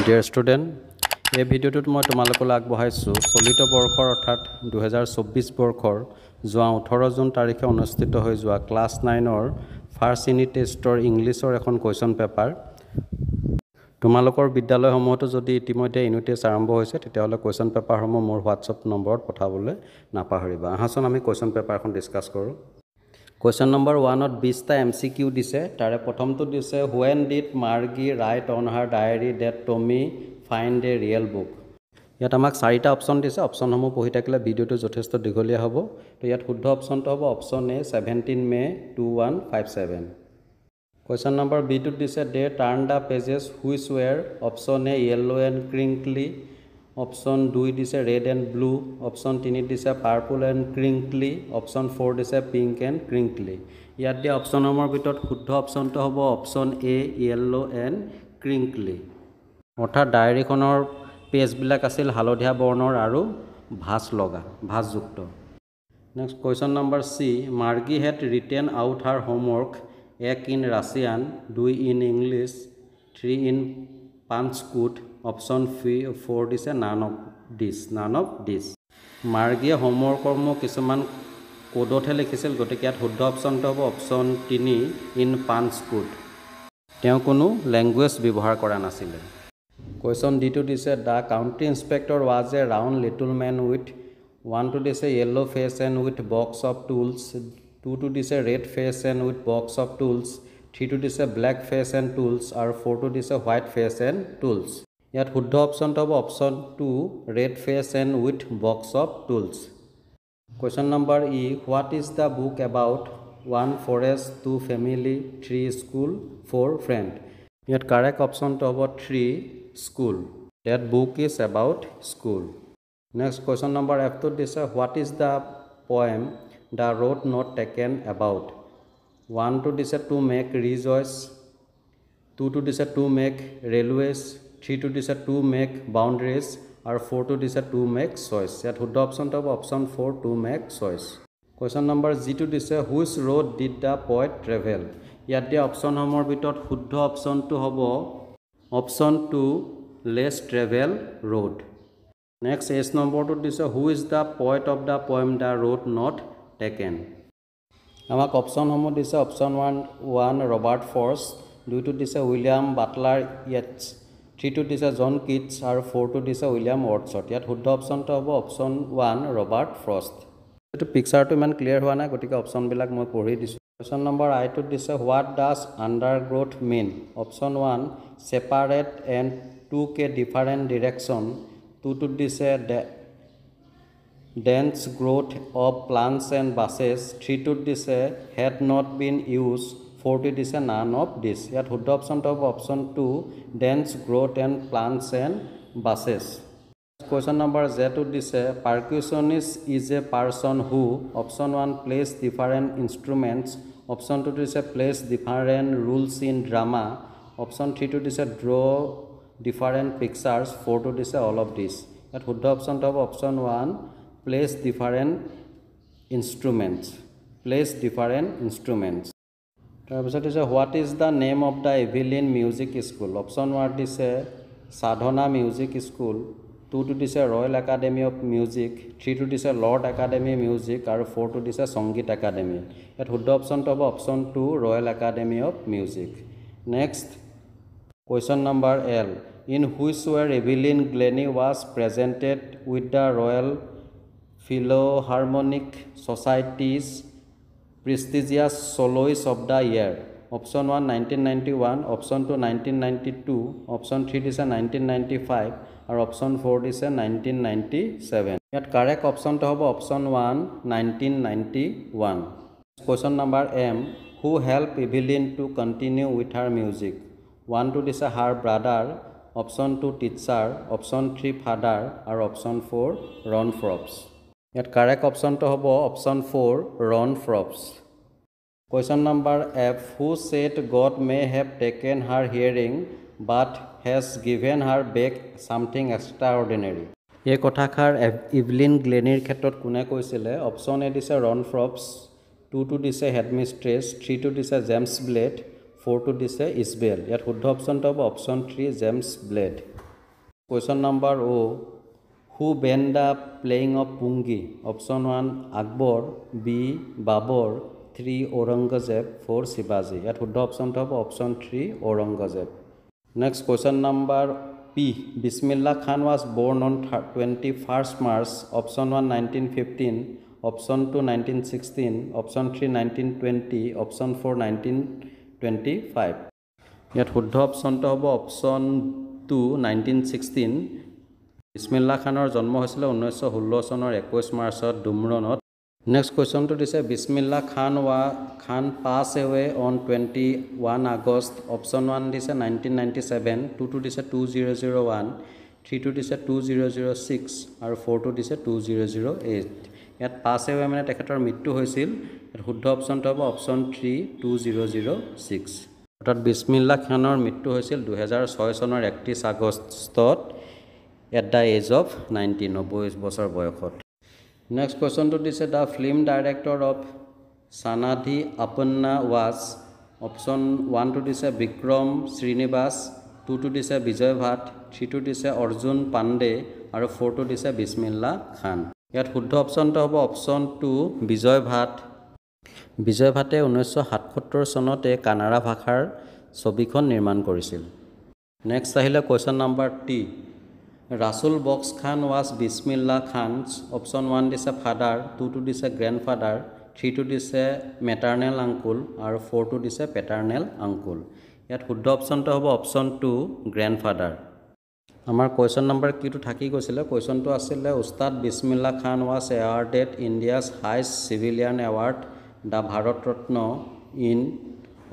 Dear student, এই ভিডিওটোত মই তোমালোকলৈ আগবঢ়াইছো চলিত বৰ্ষৰ অৰ্থাৎ 2024 বৰ্ষৰ যোৱা 18 জুন তাৰিখে অনুষ্ঠিত হৈ যোৱা ক্লাছ 9ৰ ফাৰ্ষ্ট ইউনিট টেষ্টৰ ইংলিছৰ এখন কোৱেশ্চন পেপাৰ তোমালোকৰ বিদ্যালয়সমূহতো যদি ইতিমধ্যে ইউনিট টেষ্ট আৰম্ভ হৈছে তেতিয়াহলে কোৱেশ্চন পেপাৰসমূহ মোৰ WhatsApp নম্বৰত পঠাবলৈ নাপাহৰিবা আহাচোন আমি কোৱেশ্চন পেপাৰখন ডিসকাস কৰো Question number 1 ত 20টা MCQ দিছে তাৰে প্ৰথমটো দিছে when did Margie write on her diary that Tommy find a real book ইয়াত আমাক চাৰিটা অপচন দিছে অপচনসমূহ পঢ়ি থাকিলে ভিডিওটো যথেষ্ট দীঘলীয়া হ'ব তো ইয়াত শুদ্ধ অপচনটো হ'ব অপচন এ 17 মে 2157 Question number B টো দিছে they turn the pages which were option A yellow and crinkly Option 2 দিছে red and blue Option 3 দিছে purple and crinkly Option 4 দিছে pink and crinkly ইয়াত দিয়া অপচনসমূহৰ ভিতৰত শুদ্ধ অপচনটো হ'ব option A yellow and crinkly অৰ্থাৎ ডায়েৰীখনৰ পেজবিলাক আছিল হালধীয়া বৰ্ণৰ আৰু ভাঁজযুক্ত Next question number C Margie had written out her homework এক in Russian 2 in English 3 in Panchkut Option 4 দিছে none of this মাৰ্গিয়ে হোমৱৰ্কৰ কিছুমান কোডতহে লিখিছিল গতিকে ইয়াত শুদ্ধ অপচনটো হ'ব অপচন 3 ইন পাঞ্চকুট তেওঁ কোনো ল্যাঙ্গুৱেজ ব্যৱহাৰ কৰা নাছিল Question D to দিছে the county inspector was a round little man with 1 to দিছে yellow face and with box of tools 2 to দিছে red face and with box of tools 3 to দিছে black face and tools আৰু 4 to দিছে white face and tools ইয়াত শুদ্ধ অপচনটো হ'ব option 2 red face and with box of tools Question number E what is the book about 1 forest 2 family 3 school 4 friend ইয়াত correct অপচনটো হ'ব 3 school that book is about school Next question number F to দিছে what is the poem the road not taken about 1 to দিছে to make rejoice 2 to দিছে to make railways 3 to দিছে to make boundaries আৰু 4 to দিছে to make choice ইয়াত শুদ্ধ অপচনটো হ'ব option 4 to make choice Question number G to দিছে which road did the poet travel ইয়াত দিয়া অপচনসমূহৰ ভিতৰত শুদ্ধ অপচনটো হ'ব option 2 less travel road Next S number to দিছে who is the poet of the poem the road not taken আমাক অপচনসমূহ দিছে অপচন 1 ৰবাৰ্ট ফৰ্স 2 to দিছে উইলিয়াম বাটলাৰ ইয়েটছ 3 to দিছে জন কিটছ আৰু 4 to দিছে উইলিয়াম ওয়াটছত ইয়াত শুদ্ধ অপচনটো হ'ব অপচন 1 ৰবাৰ্ট ফ্ৰষ্ট এটো পিকচাৰটো ইমান ক্লিয়াৰ হোৱা নাই গতিকে অপচন বিলাক মই পঢ়ি দিছো Question number I to দিছে what does undergrowth mean option 1 separate and took a different direction 2 to দিছে dense growth of plants and bushes 3 to দিছে had not been used 4 to দিছে none of this ইয়াত শুদ্ধ অপচনটো হ'ব option 2 dense growth and plants and bushes Question number Z to দিছে percussionist is a person who option 1 plays different instruments option 2 দিছে plays different rules in drama option 3 to দিছে draw different pictures 4 to দিছে all of this ইয়াত শুদ্ধ অপচনটো হ'ব option 1 plays different instruments তাৰপিছত দিছে what is the name of the Evelyn music school option 1 দিছে সাধনা মিউজিক স্কুল 2 to দিছে royal academy of music 3 to দিছে লৰ্ড একাডেমি মিউজিক আৰু 4 to দিছে সংগীত একাডেমি ইয়াত শুদ্ধ অপচনটো হ'ব option 2 royal academy of music next Question number L in which where Evelyn Glennie was presented with the Royal Philharmonic Society's prestigious soloist of the year option 1 1991 option 2 1992 option 3 দিছে 1995 আৰু option 4 দিছে 1997 ইয়াত correct option টো হ'ব option 1 1991 Question number M who helped Evelyn to continue with her music 1 to দিছে her brother option 2 teacher option 3 father আৰু option 4 Ron Forbes ইয়াত correct option টো হ'ব option 4 Ron Forbes Question number F who said God may have taken her hearing but has given her back something extraordinary এই কথাষাৰ Evelyn গ্লেনিৰ ক্ষেত্ৰত কোনে কৈছিলে option এ দিছে ৰন ফ্ৰবছ 2 to দিছে হেডমিস্ট্ৰেছ 3 to দিছে জেমছ ব্লেড 4 to দিছে ইছবেল ইয়াত শুদ্ধ অপচনটো হ'ব option 3 James blade Question number O. Who banned the playing of pungi? Option 1 Akbar, B Babur, 3 Aurangzeb, 4 Shivaji. Yet শুদ্ধ অপশনটো হ'ব option 3 Aurangzeb. Next question number P. Bismillah Khan was born on 21st March. Option 1 1915, option 2 1916, option 3 1920, option 4 1925. Yet শুদ্ধ অপশনটো হ'ব option 2 1916. Bismillah খানৰ জন্ম হৈছিল 1916 চনৰ 21 মাৰ্চত ডুমৰণত। Next কুৱেশ্যনটো দিছে বিছমিল্লা খান পাছ এৱে অন 21 আগষ্ট। অপশ্যন 1 দিছে 1997, 2টো দিছে 2001, 3টো দিছে 2006 আৰু 4টো দিছে 2008। ইয়াত পাছ এৱে মানে তেখেতৰ মৃত্যু হৈছিল। শুদ্ধ অপশ্যনটো হ'ব অপশ্যন 3 2006। অৰ্থাৎ বিছমিল্লা খানৰ মৃত্যু হৈছিল 2006 চনৰ 31 আগষ্টত at the age of 90 বছৰ বয়সত। নেক্সট কুৱেশ্যনটো দিছে the film director of Sanaadi Appanna was. Option 1টো দিছে বিক্ৰম শ্ৰীনিবাস, 2টো দিছে বিজয় ভাট, 3টো দিছে অৰ্জুন পাণ্ডে আৰু 4টো দিছে বিছমিল্লা খান। ইয়াত শুদ্ধ অপশ্যনটো হ'ব অপশ্যন 2 বিজয় ভাট। বিজয় ভাটে 1977 চনতে কানাড়া ভাষাৰ ছবিখন নিৰ্মাণ কৰিছিল। নেক্সট আহিলে question number T. Rasul Box Khan was Bismillah Khan's. Option 1 দিছে ফাদাৰ, 2টো দিছে গ্ৰেণ্ডফাদাৰ, 3টো দিছে মেটাৰ্নেল আংকুল আৰু 4টো দিছে পেটাৰ্নেল আংকুল। ইয়াত শুদ্ধ অপশ্যনটো হ'ব অপশ্যন 2 গ্ৰেণ্ডফাদাৰ। আমাৰ কুৱেশ্যন নম্বৰ কিটো থাকি গৈছিলে। কুৱেশ্যনটো আছিলে Ustad Bismillah Khan was awarded India's highest civilian award the Bharat Ratna in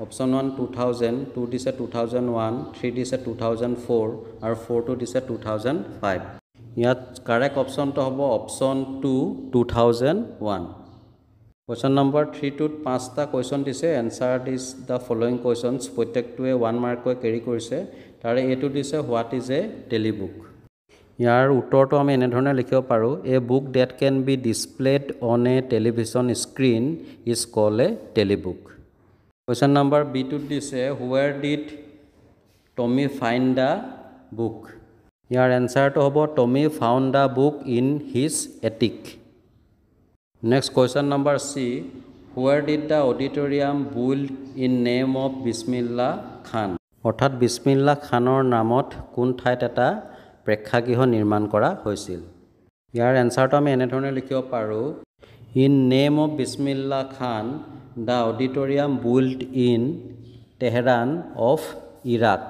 option 1 2000, 2 দিছে 2001, 3 দিছে 2004 আৰু 4টো দিছে 2005। ইয়াত কাৰেক্ট অপশ্যনটো হ'ব অপশ্যন 2 2001। কুৱেশ্যন নম্বৰ 3টোত 5টা কুৱেশ্যন দিছে। Answer these the following questions. প্ৰত্যেকটোৱে 1 মাৰ্ককৈ কেৰি কৰিছে। তাৰে এইটো দিছে হোৱাট ইজ এ টেলিবুক। ইয়াৰ উত্তৰটো আমি এনেধৰণে লিখিব পাৰোঁ। A book that can be displayed on a television screen is call a telebook. Question number বিটোত দিছে where did Tommy find the book. ইয়াৰ এনচাৰটো হ'ব Tommy found the book in his attic. Next question number C. Where did the auditorium build in name of Bismillah Khan. অৰ্থাৎ বিছমিল্লা খানৰ নামত কোন ঠাইত এটা প্ৰেক্ষাগৃহ নিৰ্মাণ কৰা হৈছিল। ইয়াৰ এনচাৰটো আমি এনেধৰণে লিখিব পাৰোঁ। In name of Bismillah Khan the auditorium build in Tehran of Iraq.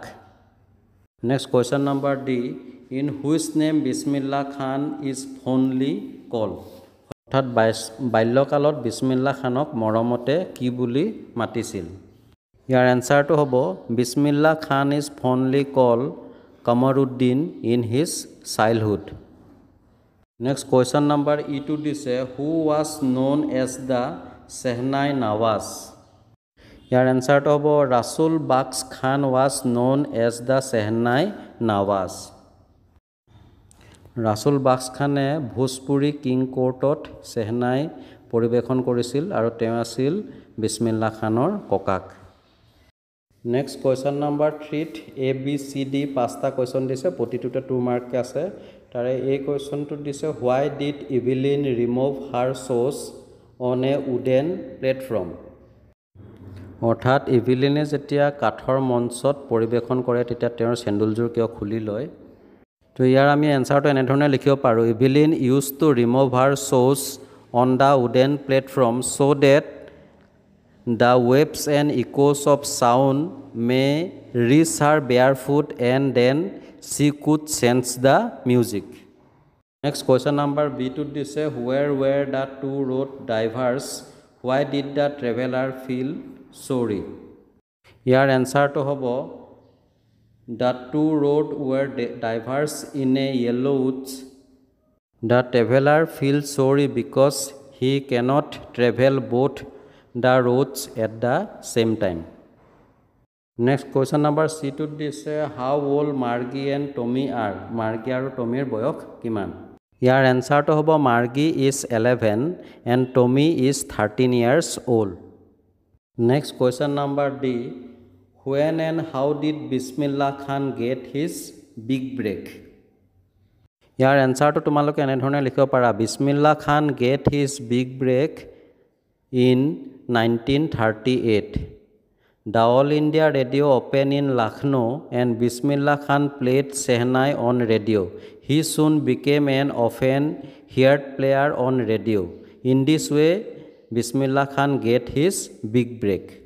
Next question number D. In which name Bismillah Khan is fondly call. অৰ্থাৎ বাল্যকালত বিছমিল্লা খানক মৰমতে কি বুলি মাতিছিল। ইয়াৰ এনচাৰটো হ'ব Bismillah Khan is fondly call Qamaruddin in his childhood. Next question number ইটো দিছে who was known as the shehnai Nawaz. ইয়াৰ এনচাৰটো হ'ব Rasul Baksh Khan was known as the shehnai Nawaz. Rasul Baksh খানে ভোজপুৰী কিং কোৰ্টত শ্বেহনাই পৰিৱেশন কৰিছিল আৰু তেওঁ আছিল বিছমিল্লা খানৰ ককাক। নেক্সট কুৱেশ্যন নম্বৰ 3ত ABCD 5টা কুৱেশ্যন দিছে। প্ৰতিটোতে 2 মাৰ্ক আছে। তাৰে এই কুৱেশ্যনটোত দিছে why did Evelyn remove her শ্ব'জ অন এ উডেন প্লেটফৰ্ম। অৰ্থাৎ ইভিলিনে যেতিয়া কাঠৰ মঞ্চত পৰিৱেশন কৰে তেতিয়া তেওঁৰ চেণ্ডুলযোৰ কিয় খুলি লয়। তো ইয়াৰ আমি এনচাৰটো এনেধৰণে লিখিব পাৰোঁ। Evelyn used to remove her শ্ব'জ on the wooden platform so' that the waves and echoes of sound may reach her barefoot and then she could change the music. Next question number বিটোত দিছে where were the two road drivers why did the traveller feel sorry. ইয়াৰ এনচাৰটো হ'ব the two road were drivers in a yellow' woods the traveller feel sorry because he cannot travel both the roads at the same time. Next question number চিটোত দিছে how old Margie and Tommy are. Margie আৰু টমিৰ বয়স কিমান। ইয়াৰ এনচাৰটো হ'ব Margie is 11 and Tommy is 13 years old। Next question number D. When and how did Bismillah Khan get his big break. ইয়াৰ এনসাৰটো তোমালোকে এনে ধৰণে লিখিব পাৰা Bismillah Khan get his big break in 1938 The All India Radio opened in Lucknow and Bismillah Khan played Shehnai on radio. He soon became an often heard player on radio. In this way, Bismillah Khan get his big break.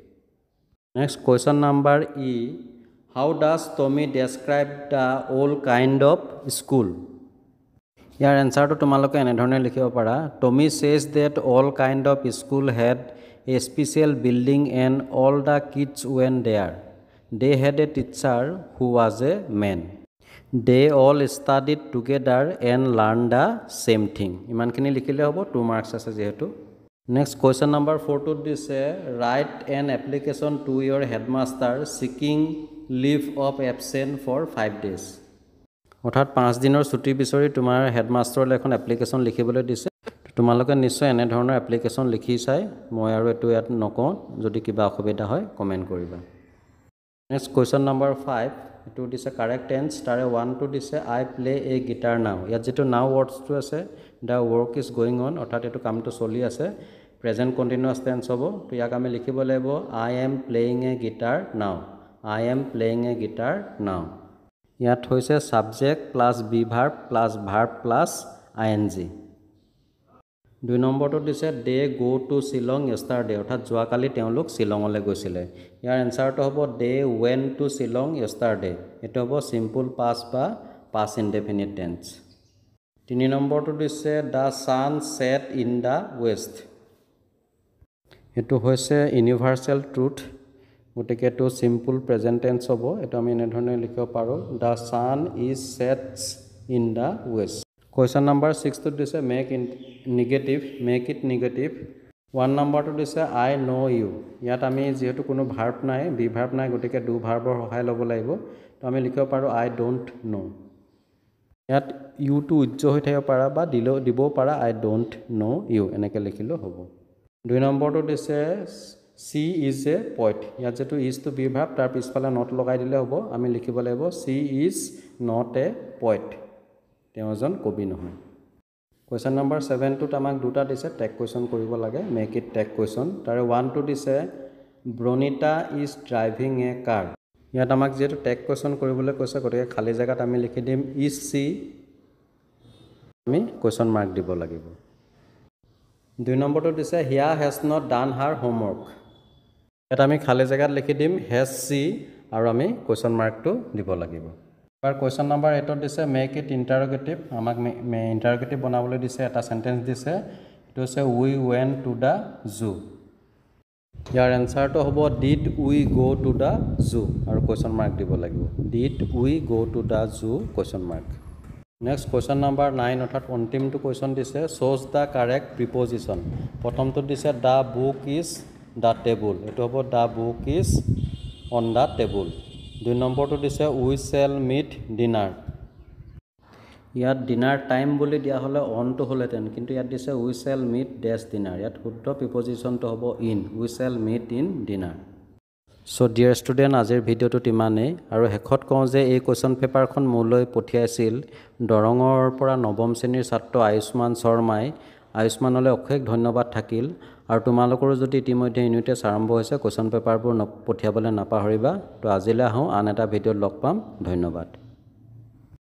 Next question number E. How does Tommy describe the old kind of school? Your answer to তোমালোকে এনে ধৰণে লিখিব পাৰা Tommy says that all kind of school had a special building and all the kids went there. They had a teacher who was a man. They all studied together and learned the same thing. ইমানখিনি লিখিলে হ'ব 2 marks আছে যেহেতু Next question number 4 to this write an application to your headmaster seeking leave of absence for 5 days. অৰ্থাৎ 5 দিনৰ ছুটি বিচাৰি তোমাৰ হেডমাষ্টাৰলৈ এখন এপ্লিকেশ্যন লিখিবলৈ দিছে তোমালোকে নিশ্চয় এনে ধৰণৰ এপ্লিকেশ্যন লিখি চাই মই আৰু এটো ইয়াত নকওঁ যদি কিবা অসুবিধা হয় কমেন্ট কৰিবা নেক্সট কোৱেশ্চন নম্বৰ 5 এটো দিছে কাৰেক্ট টেন্স তাৰে 1 টু দিছে আই প্লে এ গিটাৰ নাও ইয়াত যেটো নাও ওয়াৰ্ডছটো আছে দা ওয়াৰ্ক ইজ গোইং অন অৰ্থাৎ এটো কামটো চলি আছে প্ৰেজেন্ট কন্টিনিউয়াছ টেন্স হ'ব তো ইয়াক আমি লিখিব লাগিব I am playing a guitar now I am playing a guitar now ইয়াত হৈছে subject plus be verb plus verb plus ING 2 নম্বৰটো দিছে they go to Shillong yesterday অৰ্থাৎ যোৱাকালি তেওঁলোক শিলংলৈ গৈছিলে ইয়াৰ এনসাৰটো হ'ব they went to Shillong yesterday এটো হ'ব সিম্পল পাস বা পাস ইনডেফিনিট টেন্স 3 নম্বৰটো দিছে the sun set in the west এটো হৈছে ইউনিভাৰ্সাল ট্ৰুথ গতিকে এটো সিম্পল প্ৰেজেন্ট টেন্স হ'ব এটো আমি এনে ধৰণে লিখিব পাৰো the sun is sets in the west Question number 6 to this make it negative 1 number to this I know you ইয়াত আমি যেহেতু কোনো ভার্ব নাই বি ভার্ব নাই গতিকে ডু ভাৰ্বৰ সহায় ল'ব লাগিব তো আমি লিখিব পাৰো I don't know ইয়াত you to উজ্জ্ব হৈ থাকিব পাৰা বা দিব পাৰা I don't know you এনেকৈ লিখিলো হ'ব 2 number to this she is a poet ইয়াত যেটো is to be verb তাৰ পিছফালে not লগাই দিলে হ'ব আমি লিখিব লাগিব she is not a poet তেওজন কবি নহয় কোৱেশ্চন নম্বৰ 7 টু আমাক দুটা দিছে টেক কোৱেশ্চন কৰিব লাগে মেক ইট টেক কোৱেশ্চন তাৰে 1 টু দিছে ব্ৰনিতা ইজ ড্ৰাইভিং এ কাৰ ইয়াত আমাক যেটো টেক কোৱেশ্চন কৰিবলৈ কৈছে গতিকে খালি জায়গাত আমি লিখি দিম ইজ সি আমি কোৱেশ্চন মাৰ্ক দিব লাগিব 2 নম্বৰটো দিছে হিয়া has not done her homework এটা আমি খালি জায়গাত লিখি দিম হেজ সি আৰু আমি কোৱেশ্চন মাৰ্কটো দিব লাগিব Our question number 8 দিছে make it interrogative আমাক interrogative বনাবলৈ দিছে এটা সেন্টেন্স দিছে এটো হৈছে we went to the zoo ইয়াৰ আনসাৰটো হ'ব did we go to the zoo আৰু question mark দিব লাগিব did we go to the zoo question mark next question number 9 অৰ্থাৎ অন্তিমটো question দিছে shows the correct preposition প্ৰথমটো দিছে the book is the table এটো হ'ব the book is on the table 2 নম্বৰটো দিছে we shall meet dinner ইয়াত ডিনাৰ টাইম বুলি দিয়া হলে অন টু হলেতেন কিন্তু ইয়াত দিছে we shall meet dash dinner ইয়াত শুদ্ধ প্ৰিপজিশনটো হ'ব in we shall meet in dinner so dear student আজিৰ ভিডিওটো ইমানেই আৰু হেকত কওঁ যে এই কোৱেশ্চন পেপাৰখন মোলৈ পঠিয়াইছিল দৰঙৰ পৰা নৱম শ্ৰেণীৰ ছাত্ৰ আয়ুষ্মান শৰ্মাই আয়ুষ্মানলৈ অশেষ ধন্যবাদ থাকিল আৰু তোমালোকৰো যদি ইতিমধ্যে ইউনিট টেষ্ট আৰম্ভ হৈছে কোৱেশ্চন পেপাৰবোৰ পঠিয়াবলৈ নাপাহৰিবা তো আজিলৈ আহোঁ আন এটা ভিডিঅ'ত লগ পাম ধন্যবাদ